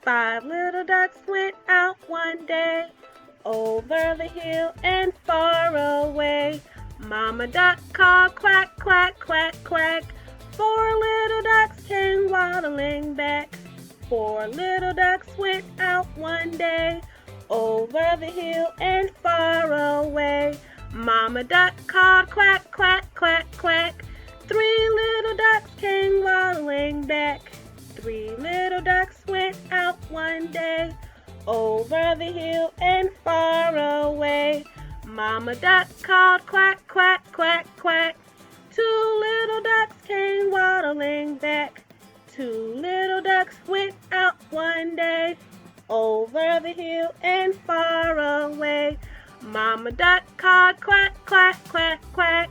5 little ducks went out one day, over the hill and far away. Mama duck called quack, quack, quack, quack. 4 little ducks came waddling back. 4 little ducks went out one day, over the hill and far away. Mama duck called quack, quack, quack, quack. 3 little ducks came waddling back. 3 little ducks went out one day, over the hill and far away. Mama duck called quack, quack, quack, quack. 2 little ducks came waddling back. 2 little ducks went out one day, over the hill and far away. Mama duck called quack, quack, quack, quack.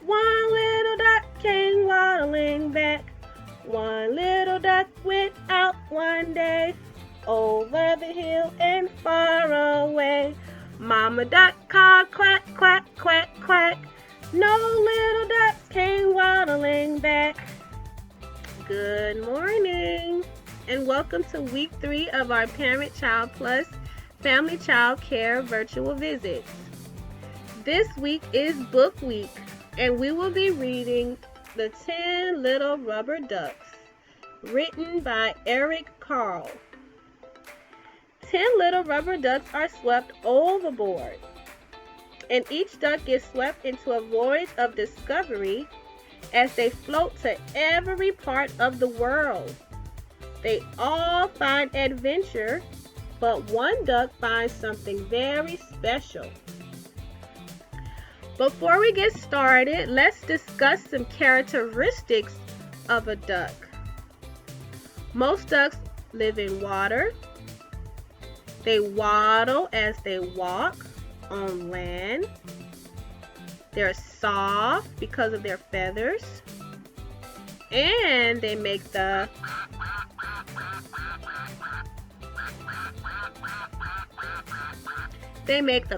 1 little duck came waddling back. 1 little duck went out one day, over the hill and far away. Mama duck called quack, quack, quack, quack. No little ducks came waddling back. Good morning, and welcome to week 3 of our Parent-Child Plus Family Child Care virtual visits. This week is book week, and we will be reading The 10 Little Rubber Ducks, written by Eric Carle. 10 little rubber ducks are swept overboard, and each duck gets swept into a voyage of discovery as they float to every part of the world. They all find adventure, but one duck finds something very special. Before we get started, let's discuss some characteristics of a duck. Most ducks live in water. They waddle as they walk on land. They're soft because of their feathers. And they make the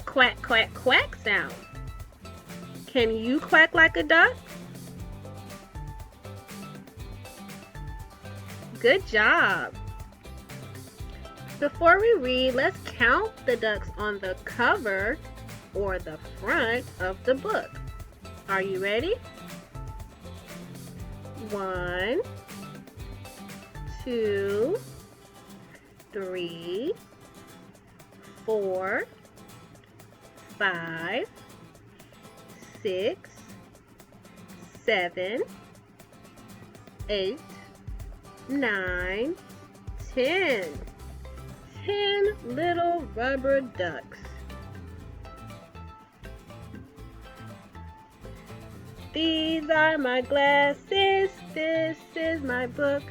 quack, quack, quack sound. Can you quack like a duck? Good job. Before we read, let's count the ducks on the cover or the front of the book. Are you ready? 1, 2, 3, 4, 5, 6, 7, 8, 9, 10. 10 little rubber ducks. These are my glasses, this is my book.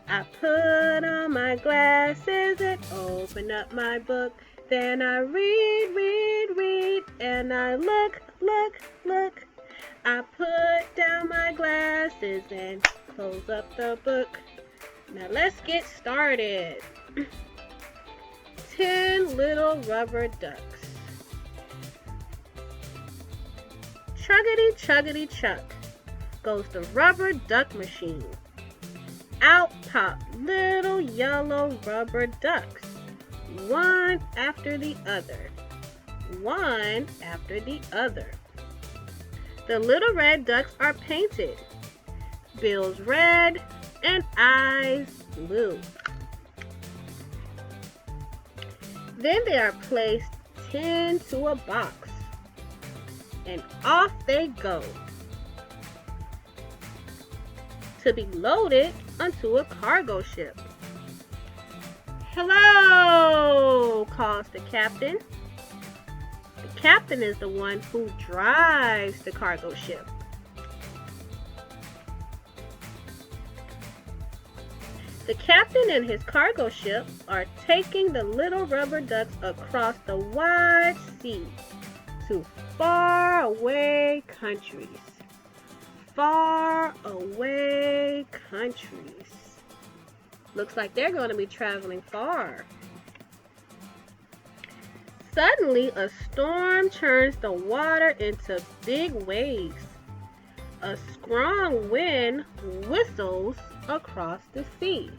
I put on my glasses and open up my book. Then I read, read, read, and I look, look, look. I put down my glasses and close up the book. Now let's get started. 10 little rubber ducks. Chuggity, chuggity, chuck goes the rubber duck machine. Out pop little yellow rubber ducks, one after the other, one after the other. The little red ducks are painted, bills red and eyes blue. Then they are placed 10 to a box, and off they go to be loaded onto a cargo ship. "Hello," calls the captain. The captain is the one who drives the cargo ship. The captain and his cargo ship are taking the little rubber ducks across the wide sea to far away countries. Far away countries. Looks like they're going to be traveling far. Suddenly, a storm turns the water into big waves. A strong wind whistles across the sea.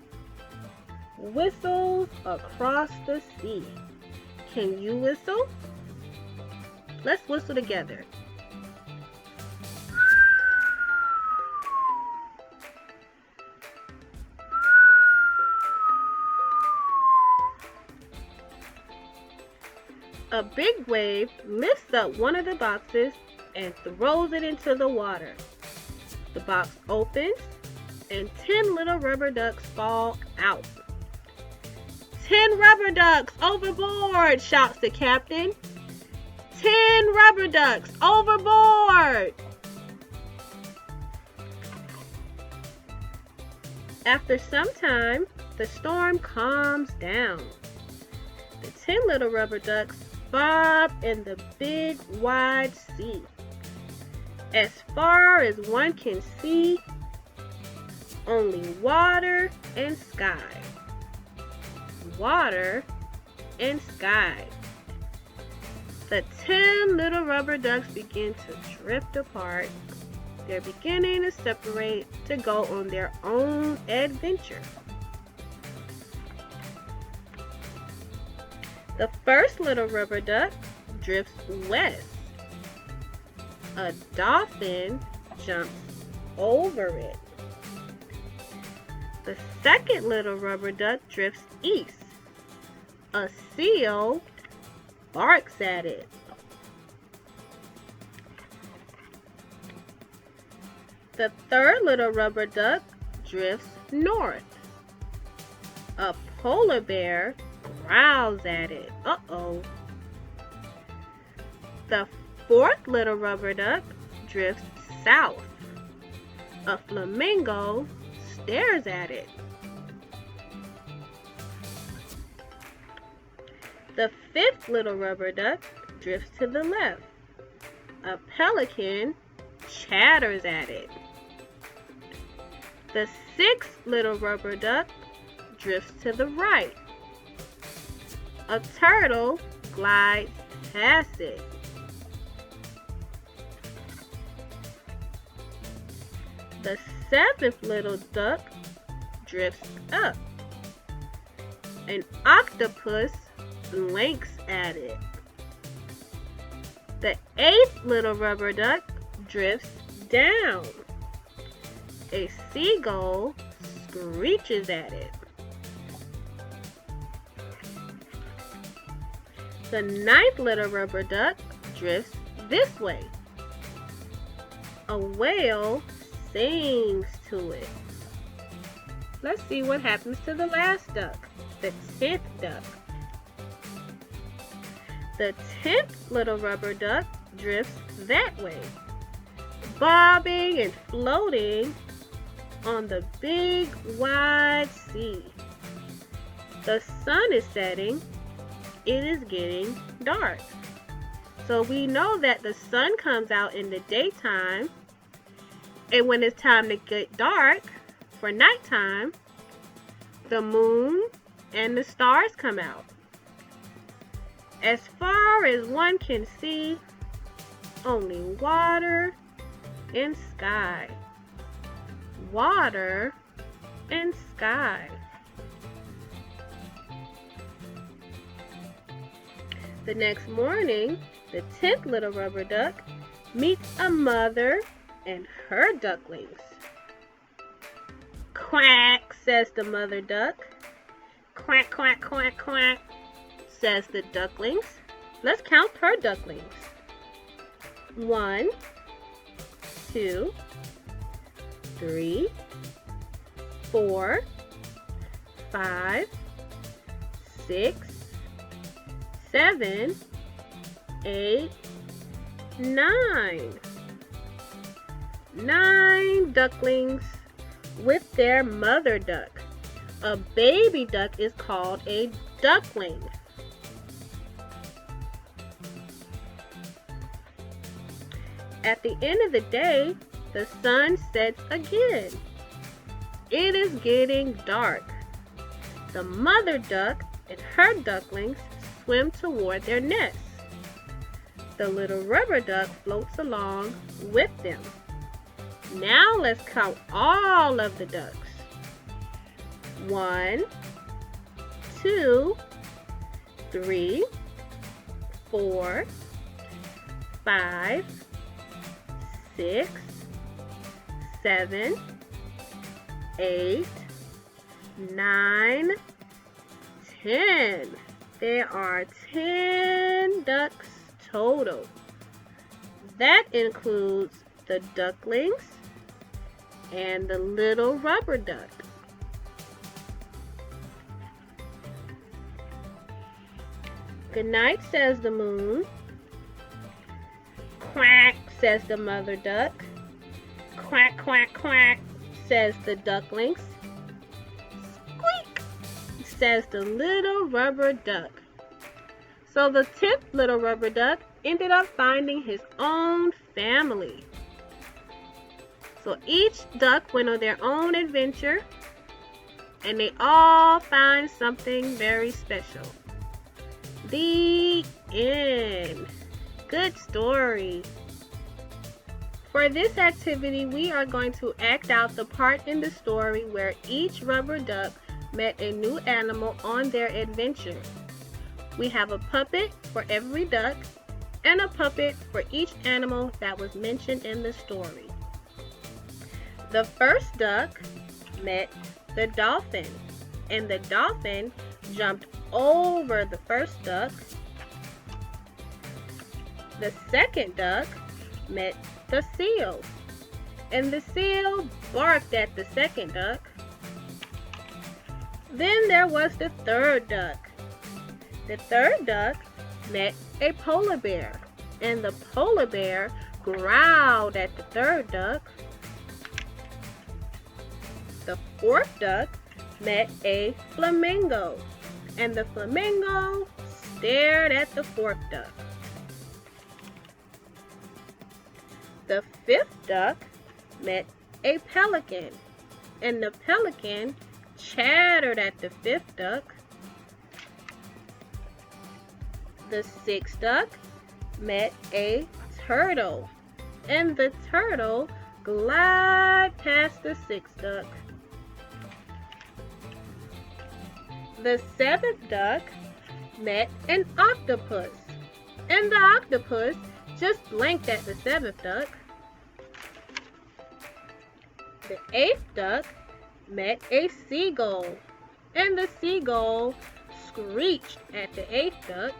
whistles across the sea. Can you whistle? Let's whistle together. A big wave lifts up one of the boxes and throws it into the water. The box opens and 10 little rubber ducks fall out. 10 rubber ducks overboard, shouts the captain. 10 rubber ducks overboard. After some time, the storm calms down. The 10 little rubber ducks bob in the big wide sea. As far as one can see, only water and sky. Water and sky. The 10 little rubber ducks begin to drift apart. They're beginning to separate to go on their own adventure. The first little rubber duck drifts west. A dolphin jumps over it. The second little rubber duck drifts east. A seal barks at it. The third little rubber duck drifts north. A polar bear growls at it. Uh-oh. The fourth little rubber duck drifts south. A flamingo stares at it. The fifth little rubber duck drifts to the left. A pelican chatters at it. The sixth little rubber duck drifts to the right. A turtle glides past it. The seventh little duck drifts up. An octopus blinks at it. The eighth little rubber duck drifts down. A seagull screeches at it. The ninth little rubber duck drifts this way. A whale sings to it. Let's see what happens to the last duck, the 10th duck. The 10th little rubber duck drifts that way, bobbing and floating on the big wide sea. The sun is setting. It is getting dark. So we know that the sun comes out in the daytime, and when it's time to get dark for nighttime, the moon and the stars come out. As far as one can see, only water and sky. Water and sky. The next morning, the 10th little rubber duck meets a mother and her ducklings. Quack, says the mother duck. Quack, quack, quack, quack, says the ducklings. Let's count her ducklings. 1, 2, 3, 4, 5, 6, 7, 8, 9. 9 ducklings with their mother duck. A baby duck is called a duckling. At the end of the day, the sun sets again. It is getting dark. The mother duck and her ducklings swim toward their nest. The little rubber duck floats along with them. Now let's count all of the ducks. 1, 2, 3, 4, 5, 6, 7, 8, 9, 10. There are 10 ducks total. That includes the ducklings and the little rubber duck. Good night, says the moon. Quack, says the mother duck. Quack, quack, quack, says the ducklings. Squeak, says the little rubber duck. So the 10th little rubber duck ended up finding his own family. So each duck went on their own adventure, and they all find something very special. The end. Good story. For this activity, we are going to act out the part in the story where each rubber duck met a new animal on their adventure. We have a puppet for every duck and a puppet for each animal that was mentioned in the story. The first duck met the dolphin, and the dolphin jumped over the first duck. The second duck met the seal, and the seal barked at the second duck. Then there was the third duck. The third duck met a polar bear, and the polar bear growled at the third duck. The fourth duck met a flamingo, and the flamingo stared at the fourth duck. The fifth duck met a pelican, and the pelican chattered at the fifth duck. The sixth duck met a turtle, and the turtle glided past the sixth duck. The seventh duck met an octopus, and the octopus just blinked at the seventh duck. The eighth duck met a seagull, and the seagull screeched at the eighth duck.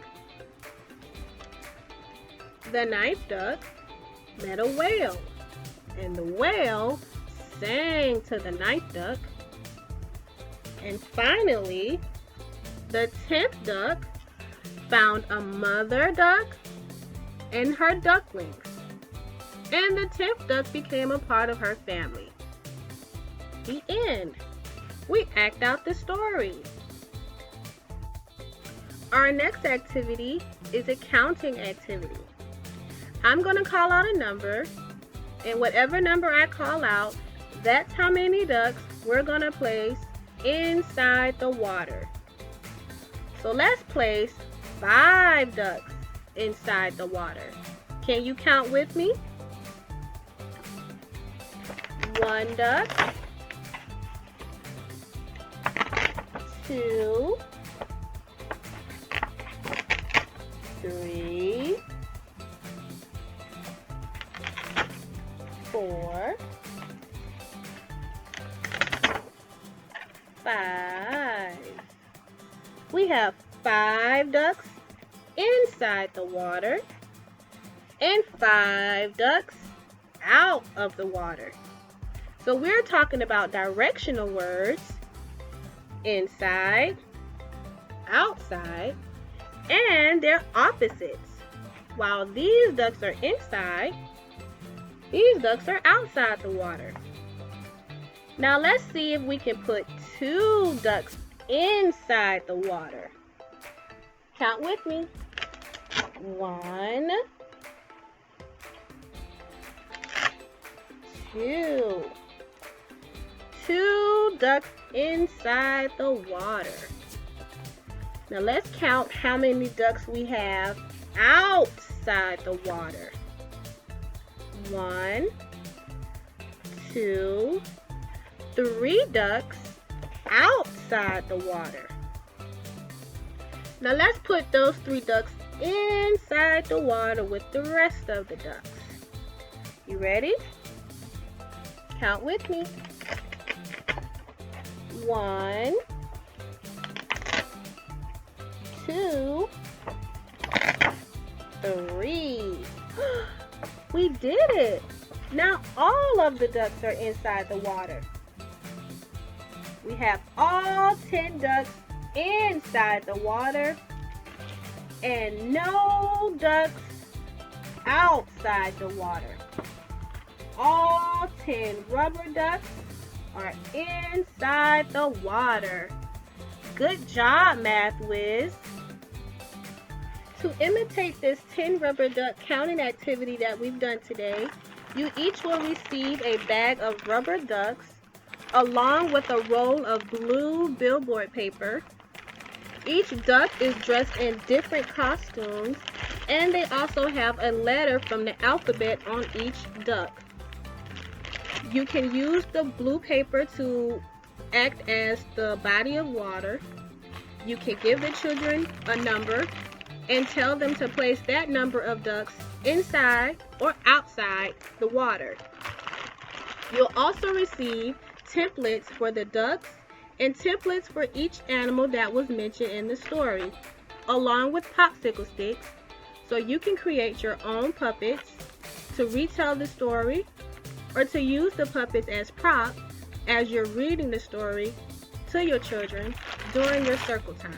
The ninth duck met a whale, and the whale sang to the ninth duck. And finally, the 10th duck found a mother duck and her ducklings, and the 10th duck became a part of her family. The end. We act out the story. Our next activity is a counting activity. I'm going to call out a number, and whatever number I call out, that's how many ducks we're going to place inside the water. So let's place 5 ducks inside the water. Can you count with me? 1 duck, 2, 3, 4, 5. We have 5 ducks inside the water and 5 ducks out of the water. So we're talking about directional words: inside, outside, and their opposites. While these ducks are inside, these ducks are outside the water. Now let's see if we can put 2 ducks inside the water. Count with me. 1, 2. 2 ducks inside the water. Now let's count how many ducks we have outside the water. 1, 2, 3 ducks outside the water. Now let's put those 3 ducks inside the water with the rest of the ducks. You ready? Count with me. 1, 2, 3. We did it! Now all of the ducks are inside the water. We have all 10 ducks inside the water and no ducks outside the water. All 10 rubber ducks are inside the water. Good job, Math Whiz. To imitate this 10 rubber duck counting activity that we've done today, you each will receive a bag of rubber ducks along with a roll of blue billboard paper. Each duck is dressed in different costumes, and they also have a letter from the alphabet on each duck. You can use the blue paper to act as the body of water. You can give the children a number and tell them to place that number of ducks inside or outside the water. You'll also receive templates for the ducks and templates for each animal that was mentioned in the story, along with popsicle sticks, so you can create your own puppets to retell the story or to use the puppets as props as you're reading the story to your children during your circle time.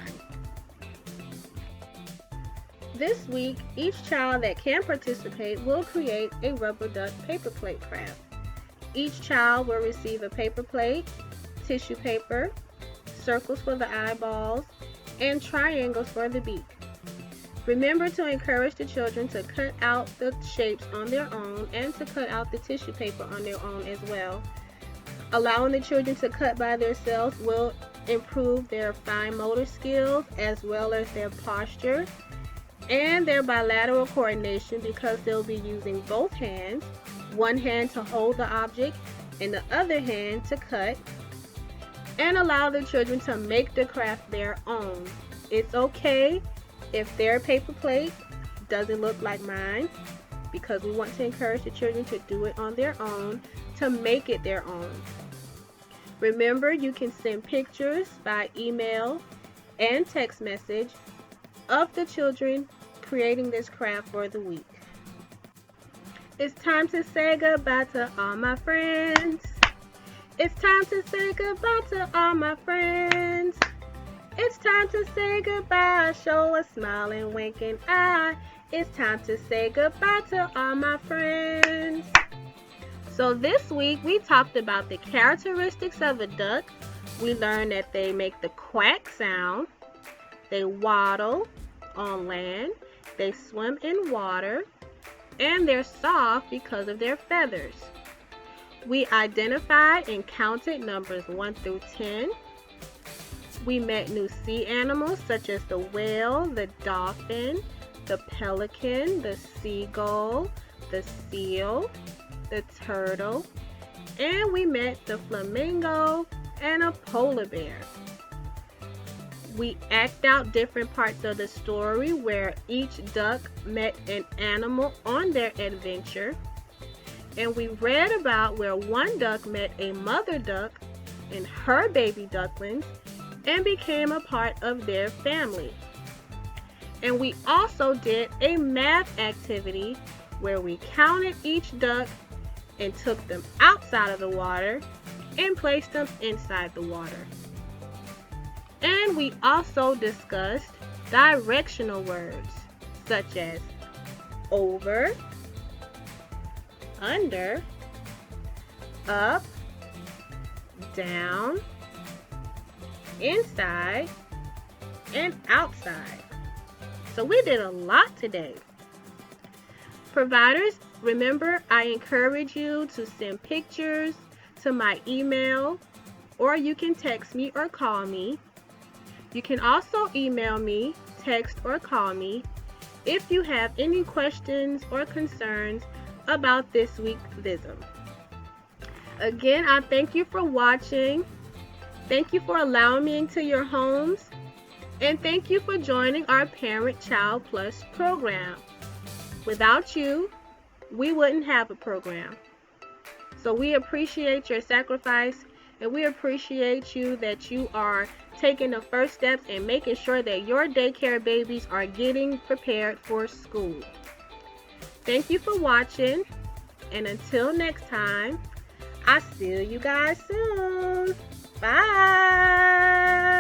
This week, each child that can participate will create a rubber duck paper plate craft. Each child will receive a paper plate, tissue paper, circles for the eyeballs, and triangles for the beak. Remember to encourage the children to cut out the shapes on their own and to cut out the tissue paper on their own as well. Allowing the children to cut by themselves will improve their fine motor skills as well as their posture and their bilateral coordination, because they'll be using both hands, one hand to hold the object and the other hand to cut, and allow the children to make the craft their own. It's okay if their paper plate doesn't look like mine, because we want to encourage the children to do it on their own, to make it their own. Remember, you can send pictures by email and text message of the children creating this craft for the week. It's time to say goodbye to all my friends. It's time to say goodbye to all my friends. It's time to say goodbye, show a smile and winking eye. It's time to say goodbye to all my friends. So this week we talked about the characteristics of a duck. We learned that they make the quack sound, they waddle on land, they swim in water, and they're soft because of their feathers. We identified and counted numbers 1 through 10. We met new sea animals such as the whale, the dolphin, the pelican, the seagull, the seal, the turtle, and we met the flamingo and a polar bear. We act out different parts of the story where each duck met an animal on their adventure. And we read about where one duck met a mother duck and her baby ducklings and became a part of their family. And we also did a math activity where we counted each duck and took them outside of the water and placed them inside the water. And we also discussed directional words such as over, under, up, down, inside, and outside. So we did a lot today. Providers, remember, I encourage you to send pictures to my email, or you can text me or call me. You can also email me, text, or call me if you have any questions or concerns about this week's VISM. Again, I thank you for watching. Thank you for allowing me into your homes. And thank you for joining our Parent Child Plus program. Without you, we wouldn't have a program. So we appreciate your sacrifice, and we appreciate you that you are taking the first steps and making sure that your daycare babies are getting prepared for school. Thank you for watching, and until next time, I'll see you guys soon. Bye.